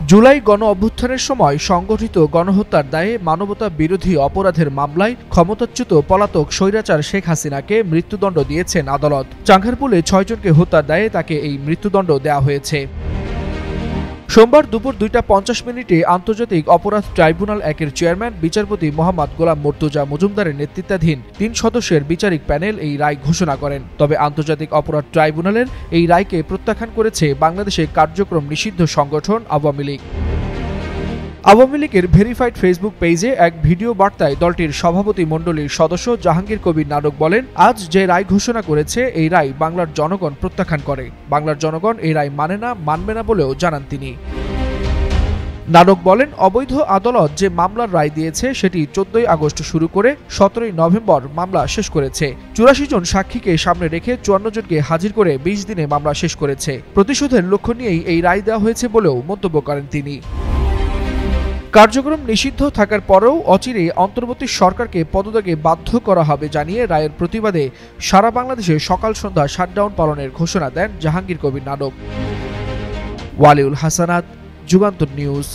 জুলাই গণ অভ্যুত্থানের সময় সংগঠিত গণহত্যার দায়ে মানবতা বিরোধী অপরাধের মামলায় ক্ষমতাচ্যুত পলাতক স্বৈরাচার শেখ হাসিনাকে মৃত্যুদণ্ড দিয়েছেন আদালত। চাঙ্গারপুলে ৬ জনকে হত্যার দায়ে তাকে এই মৃত্যুদণ্ড দেওয়া হয়েছে। সোমবার দুপুর ২টা ৫০ মিনিটে আন্তর্জাতিক অপরাধ ট্রাইব্যুনাল ১-এর চেয়ারম্যান বিচারপতি মোহাম্মদ গোলাম মর্তুজা মজুমদারের নেতৃত্বাধীন ৩ সদস্যের বিচারিক প্যানেল এই রায় ঘোষণা করেন। তবে আন্তর্জাতিক অপরাধ ট্রাইব্যুনালের এই রায়কে প্রত্যাখ্যান করেছে বাংলাদেশে কার্যক্রম নিষিদ্ধ সংগঠন আওয়ামী লীগ। আওয়ামী লীগের ভেরিফাইড ফেসবুক পেজে এক ভিডিও বার্তায় দলটির সভাপতি মণ্ডলীর সদস্য জাহাঙ্গীর কবির নানক বলেন, আজ যে রায় ঘোষণা করেছে এই রায় বাংলার জনগণ প্রত্যাখ্যান করে। বাংলার জনগণ এই রায় মানবে না বলেও জানান তিনি। নানক বলেন, অবৈধ আদালত যে মামলার রায় দিয়েছে সেটি ১৪ই আগস্ট শুরু করে ১৭ই নভেম্বর মামলা শেষ করেছে। ৮৪ জন সাক্ষীকে সামনে রেখে ৫৪ জনকে হাজির করে ২০ দিনে মামলা শেষ করেছে। প্রতিশোধের লক্ষ্য নিয়েই এই রায় দেওয়া হয়েছে বলেও মন্তব্য করেন তিনি। কার্যক্রম নিষিদ্ধ থাকার পরেও অচিরে অন্তর্বর্তী সরকারকে পদত্যাগে বাধ্য করা হবে জানিয়ে রায়ের প্রতিবাদে সারা বাংলাদেশে সকাল সন্ধ্যা শাটডাউন পালনের ঘোষণা দেন জাহাঙ্গীর কবির নানক। ওয়ালিউল হাসানাত, যুগান্তর নিউজ।